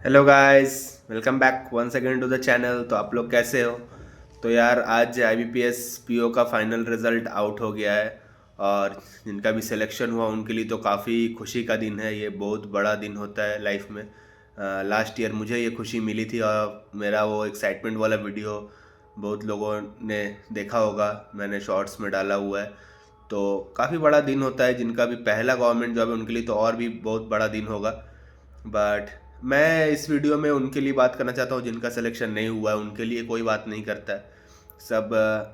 Hello guys, welcome back once again to the channel. तो आप लोग कैसे हो? तो यार आज IBPS PO का फाइनल रिजल्ट आउट हो गया है। और जिनका भी सिलेक्शन हुआ उनके लिए तो काफ़ी खुशी का दिन है। ये बहुत बड़ा दिन होता है लाइफ में। लास्ट ईयर मुझे ये खुशी मिली थी और मेरा वो एक्साइटमेंट वाला वीडियो बहुत लोगों ने देखा होगा, मैंने शॉर्ट्स में डाला हुआ है। तो काफ़ी बड़ा दिन होता है। जिनका भी पहला गवर्नमेंट जॉब है उनके लिए तो और भी बहुत बड़ा दिन होगा। बट मैं इस वीडियो में उनके लिए बात करना चाहता हूँ जिनका सिलेक्शन नहीं हुआ है। उनके लिए कोई बात नहीं करता है। सब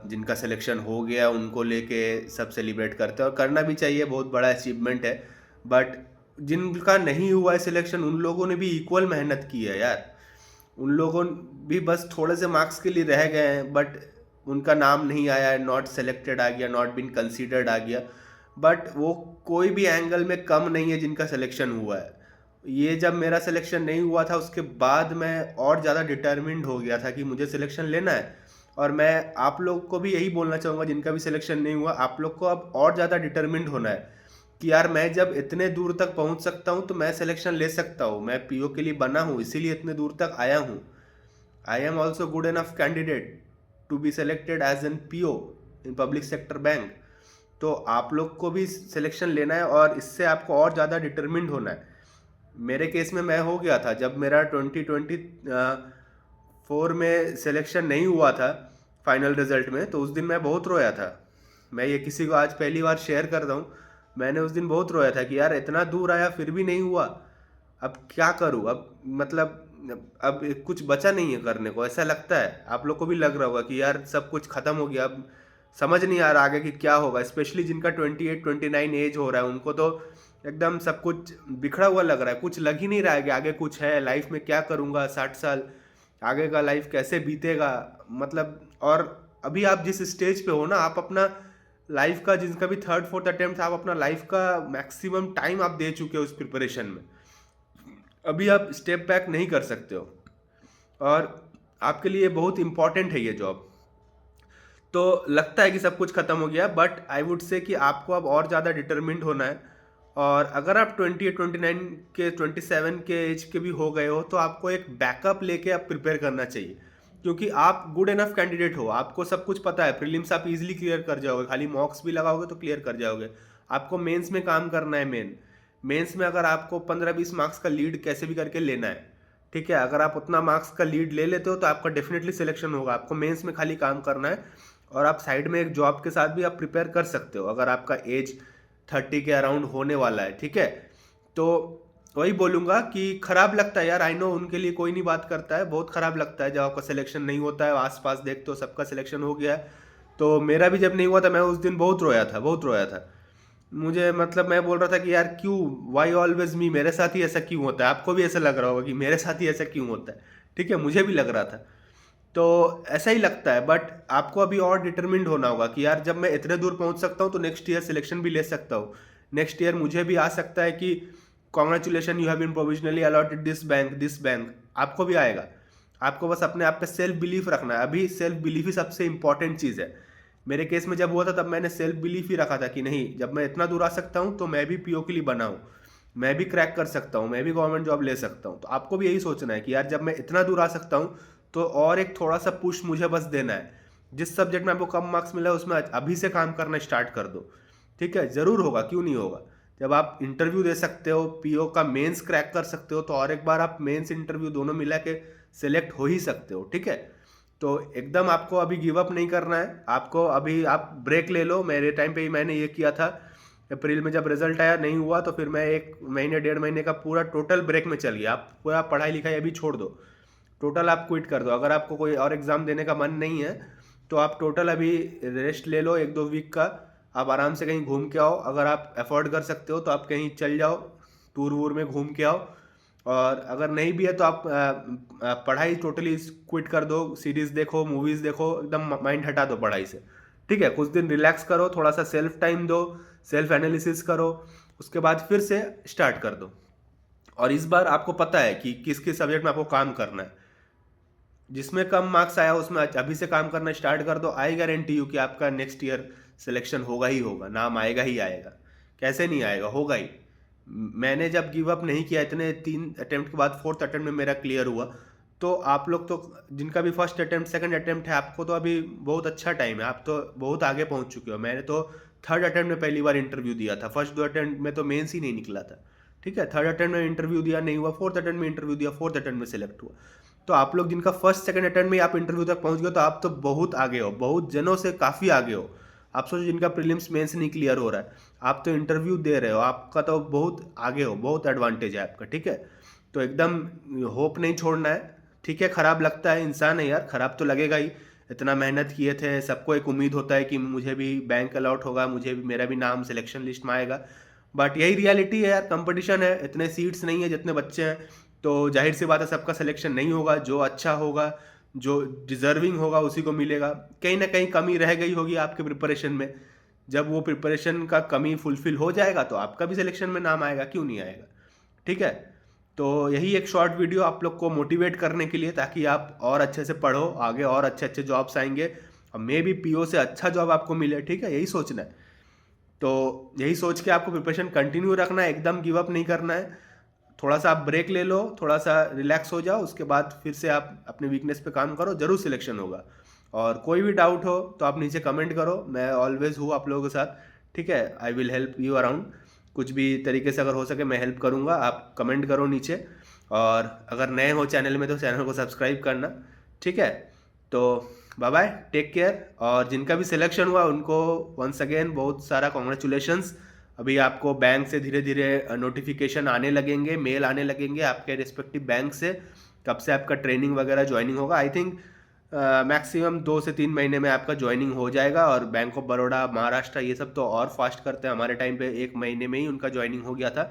जिनका सिलेक्शन हो गया उनको लेके सब सेलिब्रेट करते हैं और करना भी चाहिए, बहुत बड़ा अचीवमेंट है। बट जिनका नहीं हुआ है सिलेक्शन उन लोगों ने भी इक्वल मेहनत की है यार। उन लोगों भी बस थोड़े से मार्क्स के लिए रह गए हैं, बट उनका नाम नहीं आया है, नॉट सेलेक्टेड आ गया, नॉट बीन कंसीडर्ड आ गया। बट वो कोई भी एंगल में कम नहीं है जिनका सिलेक्शन हुआ है। ये जब मेरा सिलेक्शन नहीं हुआ था उसके बाद मैं और ज़्यादा डिटर्मिन्ड हो गया था कि मुझे सिलेक्शन लेना है। और मैं आप लोग को भी यही बोलना चाहूँगा, जिनका भी सिलेक्शन नहीं हुआ आप लोग को अब और ज़्यादा डिटर्मिन्ड होना है कि यार मैं जब इतने दूर तक पहुंच सकता हूं तो मैं सिलेक्शन ले सकता हूं। मैं PO के लिए बना हूं, इसीलिए इतने दूर तक आया हूं। I am also good enough candidate to be selected as an PO in public sector bank. तो आप लोग को भी सिलेक्शन लेना है और इससे आपको और ज़्यादा डिटर्मिन्ड होना है। मेरे केस में मैं हो गया था जब मेरा 2024 में सिलेक्शन नहीं हुआ था फाइनल रिजल्ट में, तो उस दिन मैं बहुत रोया था। मैं ये किसी को आज पहली बार शेयर कर रहा हूँ। मैंने उस दिन बहुत रोया था कि यार इतना दूर आया फिर भी नहीं हुआ, अब क्या करूँ। अब मतलब अब कुछ बचा नहीं है करने को, ऐसा लगता है। आप लोग को भी लग रहा होगा कि यार सब कुछ खत्म हो गया, अब समझ नहीं आ रहा आगे कि क्या होगा। स्पेशली जिनका 28-29 एज हो रहा है उनको तो एकदम सब कुछ बिखरा हुआ लग रहा है। कुछ लग ही नहीं रहा है कि आगे कुछ है लाइफ में, क्या करूँगा 60 साल आगे का लाइफ कैसे बीतेगा। मतलब और अभी आप जिस स्टेज पे हो ना, आप अपना लाइफ का जिनका भी थर्ड फोर्थ अटेम्प्ट, आप अपना लाइफ का मैक्सिमम टाइम आप दे चुके हो उस प्रिपरेशन में। अभी आप स्टेप बैक नहीं कर सकते हो और आपके लिए बहुत इंपॉर्टेंट है ये जॉब। तो लगता है कि सब कुछ खत्म हो गया, बट आई वुड से कि आपको अब और ज़्यादा डिटरमिन्ड होना है। और अगर आप 28-29 के 27 के एज के भी हो गए हो तो आपको एक बैकअप लेके आप प्रिपेयर करना चाहिए। क्योंकि आप गुड इनफ कैंडिडेट हो, आपको सब कुछ पता है। प्रीलिम्स आप इजीली क्लियर कर जाओगे, खाली मॉक्स भी लगाओगे तो क्लियर कर जाओगे। आपको मेंस में काम करना है। मेंस में अगर आपको 15-20 मार्क्स का लीड कैसे भी करके लेना है, ठीक है। अगर आप उतना मार्क्स का लीड ले लेते हो तो आपका डेफिनेटली सिलेक्शन होगा। आपको मेंस में खाली काम करना है और आप साइड में एक जॉब के साथ भी आप प्रिपेयर कर सकते हो अगर आपका एज 30 के अराउंड होने वाला है, ठीक है। तो वही बोलूँगा कि खराब लगता है यार, आई नो उनके लिए कोई नहीं बात करता है। बहुत खराब लगता है जब आपका सिलेक्शन नहीं होता है, आस पास देखते हो सबका सिलेक्शन हो गया है। तो मेरा भी जब नहीं हुआ था मैं उस दिन बहुत रोया था, बहुत रोया था। मुझे मतलब मैं बोल रहा था कि यार क्यों, वाई ऑलवेज मी, मेरे साथ ही ऐसा क्यों होता है। आपको भी ऐसा लग रहा होगा कि मेरे साथ ही ऐसा क्यों होता है, ठीक है। मुझे भी लग रहा था। तो ऐसा ही लगता है, बट आपको अभी और डिटरमिन्ड होना होगा कि यार जब मैं इतने दूर पहुंच सकता हूं तो नेक्स्ट ईयर सिलेक्शन भी ले सकता हूं। नेक्स्ट ईयर मुझे भी आ सकता है कि congratulation, you have been provisionally allotted this bank. आपको भी आएगा। आपको बस अपने आप पे सेल्फ बिलीफ रखना है। अभी सेल्फ बिलीफ ही सबसे इंपॉर्टेंट चीज़ है। मेरे केस में जब हुआ था तब मैंने सेल्फ बिलीफ ही रखा था कि नहीं, जब मैं इतना दूर आ सकता हूँ तो मैं भी PO के लिए बना हूँ, मैं भी क्रैक कर सकता हूँ, मैं भी गवर्नमेंट जॉब ले सकता हूँ। तो आपको भी यही सोचना है कि यार जब मैं इतना दूर आ सकता हूँ तो और एक थोड़ा सा पुश मुझे बस देना है। जिस सब्जेक्ट में आपको कम मार्क्स मिला है उसमें अभी से काम करना स्टार्ट कर दो, ठीक है। ज़रूर होगा, क्यों नहीं होगा। जब आप इंटरव्यू दे सकते हो, PO का मेंस क्रैक कर सकते हो, तो और एक बार आप मेंस इंटरव्यू दोनों मिला के सिलेक्ट हो ही सकते हो, ठीक है। तो एकदम आपको अभी गिव अप नहीं करना है। आपको अभी आप ब्रेक ले लो। मेरे टाइम पे ही मैंने ये किया था। अप्रैल में जब रिजल्ट आया नहीं हुआ तो फिर मैं 1 महीने 1.5 महीने का पूरा टोटल ब्रेक में चल गया। आप पूरा पढ़ाई लिखाई अभी छोड़ दो, टोटल आप क्विट कर दो। अगर आपको कोई और एग्ज़ाम देने का मन नहीं है तो आप टोटल अभी रेस्ट ले लो 1-2 वीक का। आप आराम से कहीं घूम के आओ, अगर आप अफोर्ड कर सकते हो तो आप कहीं चल जाओ, टूर वूर में घूम के आओ। और अगर नहीं भी है तो आप पढ़ाई टोटली क्विट कर दो, सीरीज़ देखो, मूवीज़ देखो, एकदम माइंड हटा दो पढ़ाई से, ठीक है। कुछ दिन रिलैक्स करो, थोड़ा सा सेल्फ टाइम दो, सेल्फ एनालिसिस करो, उसके बाद फिर से स्टार्ट कर दो। और इस बार आपको पता है कि किस किस सब्जेक्ट में आपको काम करना है। जिसमें कम मार्क्स आया उसमें अभी से काम करना स्टार्ट कर दो। आई गारंटी यू कि आपका नेक्स्ट ईयर सिलेक्शन होगा ही होगा, नाम आएगा ही आएगा। कैसे नहीं आएगा, होगा ही। मैंने जब गिव अप नहीं किया, इतने 3 अटेम्प्ट के बाद 4th अटेम्प्ट में मेरा क्लियर हुआ। तो आप लोग तो, जिनका भी फर्स्ट अटेम्प्ट सेकंड अटेम्प्ट है, आपको तो अभी बहुत अच्छा टाइम है, आप तो बहुत आगे पहुंच चुके हो। मैंने तो 3rd अटेम्प्ट में पहली बार इंटरव्यू दिया था, फर्स्ट 2 अटेम्प्ट में तो मेंस ही नहीं निकला था। ठीक है, 3rd अटेम्प्ट में इंटरव्यू दिया, नहीं हुआ, 4th अटेम्प्ट में इंटरव्यू दिया, 4th अटेम्प्ट में सिलेक्ट हुआ। तो आप लोग जिनका फर्स्ट सेकंड अटेम्प्ट में आप इंटरव्यू तक पहुंच गए, तो आप तो बहुत आगे हो, बहुत जनों से काफ़ी आगे हो। आप सोचो जिनका प्रीलिम्स मेंस नहीं क्लियर हो रहा है, आप तो इंटरव्यू दे रहे हो, आपका तो बहुत आगे हो, बहुत एडवांटेज है आपका। ठीक है, तो एकदम होप नहीं छोड़ना है। ठीक है, खराब लगता है, इंसान है यार, खराब तो लगेगा ही। इतना मेहनत किए थे, सबको एक उम्मीद होता है कि मुझे भी बैंक अलॉट होगा, मुझे भी, मेरा भी नाम सिलेक्शन लिस्ट में आएगा। बट यही रियलिटी है यार, कंपटीशन है, इतने सीट्स नहीं है जितने बच्चे हैं। तो जाहिर सी बात है सबका सिलेक्शन नहीं होगा, जो अच्छा होगा, जो डिजर्विंग होगा उसी को मिलेगा। कहीं ना कहीं कमी रह गई होगी आपके प्रिपरेशन में, जब वो प्रिपरेशन का कमी फुलफिल हो जाएगा तो आपका भी सिलेक्शन में नाम आएगा, क्यों नहीं आएगा। ठीक है, तो यही एक शॉर्ट वीडियो आप लोग को मोटिवेट करने के लिए, ताकि आप और अच्छे से पढ़ो, आगे और अच्छे अच्छे जॉब्स आएंगे, और मे भी पीओ से अच्छा जॉब आपको मिले। ठीक है, यही सोचना है। तो यही सोच के आपको प्रिपरेशन कंटिन्यू रखना है, एकदम गिव अप नहीं करना है। थोड़ा सा आप ब्रेक ले लो, थोड़ा सा रिलैक्स हो जाओ, उसके बाद फिर से आप अपने वीकनेस पे काम करो, जरूर सिलेक्शन होगा। और कोई भी डाउट हो तो आप नीचे कमेंट करो, मैं ऑलवेज हूँ आप लोगों के साथ। ठीक है, I will help you around, कुछ भी तरीके से अगर हो सके मैं हेल्प करूँगा। आप कमेंट करो नीचे, और अगर नए हो चैनल में तो चैनल को सब्सक्राइब करना। ठीक है, तो बाय बाय, टेक केयर। और जिनका भी सिलेक्शन हुआ उनको वंस अगेन बहुत सारा कॉन्ग्रेचुलेशंस। अभी आपको बैंक से धीरे धीरे नोटिफिकेशन आने लगेंगे, मेल आने लगेंगे आपके रिस्पेक्टिव बैंक से, कब से आपका ट्रेनिंग वगैरह ज्वाइनिंग होगा। आई थिंक मैक्सिमम 2 से 3 महीने में आपका ज्वाइनिंग हो जाएगा। और बैंक ऑफ बड़ौदा, महाराष्ट्र, ये सब तो और फास्ट करते हैं, हमारे टाइम पे 1 महीने में ही उनका ज्वाइनिंग हो गया था।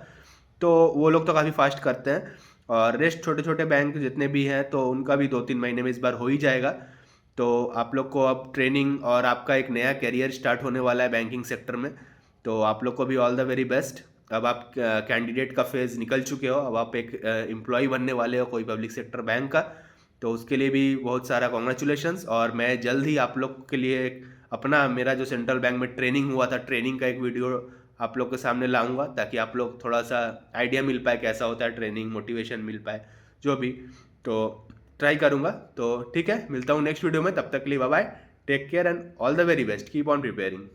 तो वो लोग तो काफ़ी फास्ट करते हैं। और रेस्ट छोटे छोटे बैंक जितने भी हैं तो उनका भी 2-3 महीने में इस बार हो ही जाएगा। तो आप लोग को अब ट्रेनिंग और आपका एक नया करियर स्टार्ट होने वाला है बैंकिंग सेक्टर में। तो आप लोग को भी ऑल द वेरी बेस्ट। अब आप कैंडिडेट का फेज़ निकल चुके हो, अब आप एक एम्प्लॉय बनने वाले हो कोई पब्लिक सेक्टर बैंक का। तो उसके लिए भी बहुत सारा कॉन्ग्रेचुलेशंस। और मैं जल्द ही आप लोग के लिए अपना, मेरा जो सेंट्रल बैंक में ट्रेनिंग हुआ था, ट्रेनिंग का एक वीडियो आप लोग के सामने लाऊंगा, ताकि आप लोग थोड़ा सा आइडिया मिल पाए कैसा होता है ट्रेनिंग, मोटिवेशन मिल पाए, जो भी। तो ट्राई करूँगा। तो ठीक है, मिलता हूँ नेक्स्ट वीडियो में, तब तक के लिए bye bye, take care and all the very best, keep on preparing.